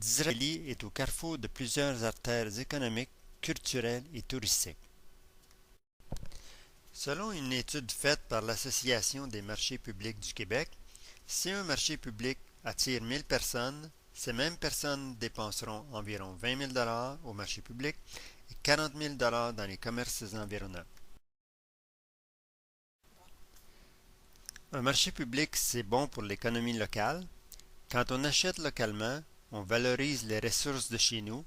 Disraeli est au carrefour de plusieurs artères économiques, culturelles et touristiques. Selon une étude faite par l'Association des marchés publics du Québec, si un marché public attire 1000 personnes, ces mêmes personnes dépenseront environ 20 000 au marché public et 40 000 dans les commerces environnants. Un marché public, c'est bon pour l'économie locale. Quand on achète localement, on valorise les ressources de chez nous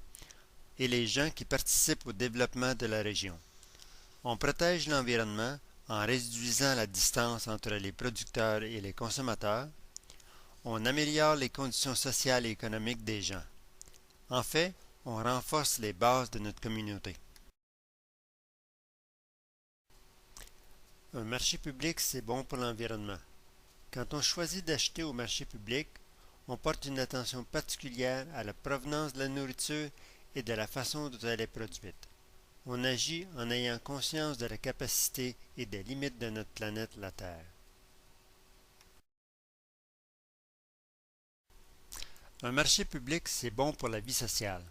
et les gens qui participent au développement de la région. On protège l'environnement en réduisant la distance entre les producteurs et les consommateurs. On améliore les conditions sociales et économiques des gens. En fait, on renforce les bases de notre communauté. Un marché public, c'est bon pour l'environnement. Quand on choisit d'acheter au marché public, on porte une attention particulière à la provenance de la nourriture et de la façon dont elle est produite. On agit en ayant conscience de la capacité et des limites de notre planète, la Terre. Un marché public, c'est bon pour la vie sociale.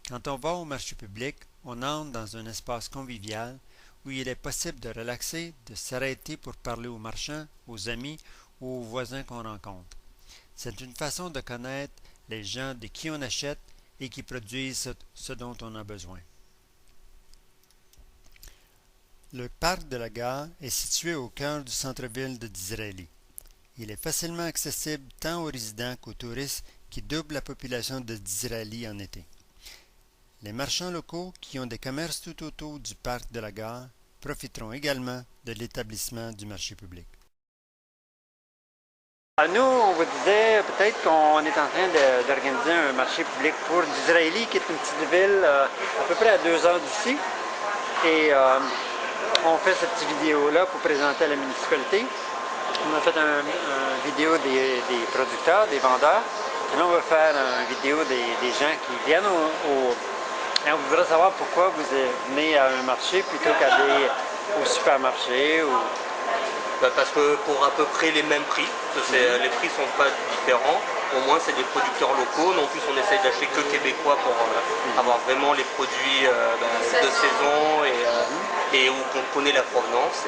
Quand on va au marché public, on entre dans un espace convivial où il est possible de relaxer, de s'arrêter pour parler aux marchands, aux amis ou aux voisins qu'on rencontre. C'est une façon de connaître les gens de qui on achète et qui produisent ce dont on a besoin. Le parc de la gare est situé au cœur du centre-ville de Disraeli. Il est facilement accessible tant aux résidents qu'aux touristes qui doublent la population de Disraeli en été. Les marchands locaux qui ont des commerces tout autour du parc de la gare profiteront également de l'établissement du marché public. Nous, on vous disait peut-être qu'on est en train d'organiser un marché public pour Disraeli, qui est une petite ville à peu près à 2 heures d'ici. Et on fait cette petite vidéo-là pour présenter à la municipalité. On a fait une vidéo des producteurs, des vendeurs. Et là, on va faire une vidéo des gens qui viennent et on voudrait savoir pourquoi vous venez à un marché plutôt qu'aller au supermarché. Parce que pour à peu près les mêmes prix, les prix ne sont pas différents, au moins c'est des producteurs locaux, non plus on essaye d'acheter que québécois pour avoir vraiment les produits de saison et où on connaît la provenance.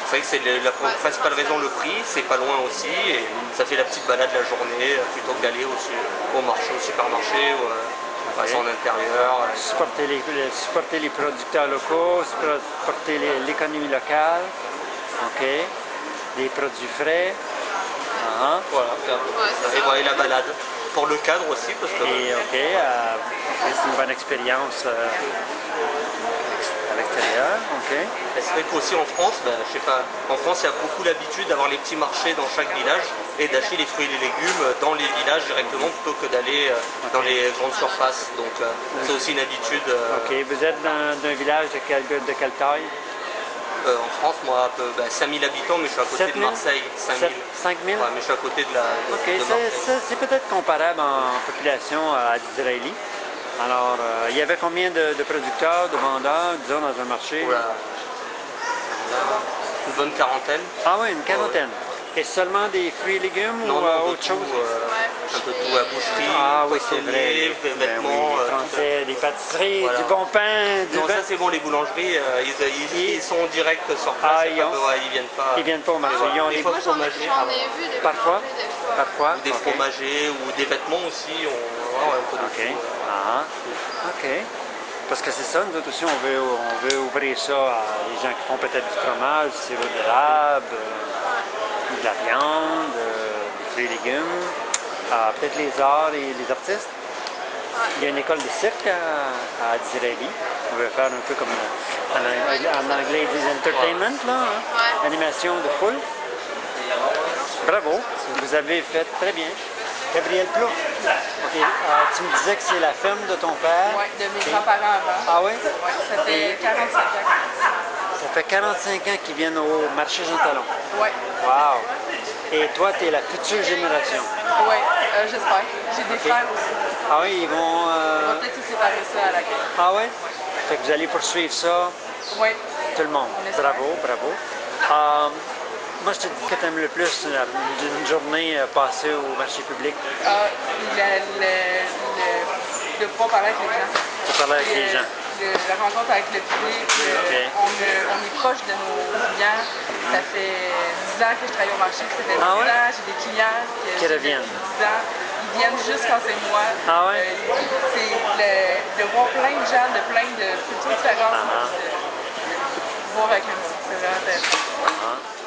C'est vrai que c'est la principale raison, le prix, c'est pas loin aussi et ça fait la petite balade la journée plutôt que d'aller au marché, au supermarché ou en intérieur. Supporter les producteurs locaux, supporter l'économie locale. OK. Des produits frais. Voilà. Et la balade. Pour le cadre aussi. Parce que c'est une bonne expérience à l'extérieur. OK. C'est vrai qu'aussi en France, je sais pas, en France il y a beaucoup l'habitude d'avoir les petits marchés dans chaque village et d'acheter les fruits et les légumes dans les villages directement plutôt que d'aller dans les grandes surfaces. Donc c'est aussi une habitude. OK. Vous êtes d'un village de quelle taille? En France, moi, 5000 habitants, mais je suis à côté de Marseille. 5000. 5000? Ouais, mais je suis à côté de Marseille. C'est peut-être comparable en population à Disraeli. Alors, il y avait combien de producteurs, de vendeurs, disons, dans un marché? Une bonne quarantaine. Ah oui, une quarantaine. Et seulement des fruits et légumes ou autre chose? Un peu tout, la boucherie, c'est vrai. vêtements, Français, des pâtisseries, voilà. Du bon pain, non, ça c'est bon, les boulangeries, ils sont directs sur place. Ils viennent pas au marché. Ils ont des fois fromagers. Parfois. Ou des fromagers ou des vêtements aussi. Un peu de tout. OK. Parce que c'est ça, nous autres aussi, on veut ouvrir ça à les gens qui font peut-être du fromage, du sirop d'érable, de la viande, des fruits et légumes, peut-être les arts et les artistes. Il y a une école de cirque à Disraeli. On veut faire un peu comme en anglais ils disent entertainment, animation de foule. Bravo, vous avez fait très bien. Gabriel Plouf. Okay. Tu me disais que c'est la ferme de ton père? Oui, de mes grands-parents avant. Ah oui? Oui, ça fait 45 ans. Ça fait 45 ans qu'ils viennent au marché Jean Talon? Oui. Wow! Et toi, tu es la future génération? Oui, j'espère. J'ai des frères aussi. Ah oui, ils vont... On va peut-être se séparer ça à la clé. Ah oui? Fait que vous allez poursuivre ça? Oui. Tout le monde. Bravo. moi, je te dis que tu aimes le plus d'une journée passée au marché public. De pouvoir parler avec les gens. Pour parler avec les gens. La rencontre avec le public. Okay. On est proche de nos clients. Ça fait 10 ans que je travaille au marché, ça fait 10 ans, j'ai des clients qui reviennent. 10 ans. Ils viennent juste quand c'est moi. Ah ouais? C'est de voir plein de gens de plein de cultures différentes. De voir avec eux. C'est vraiment intéressant.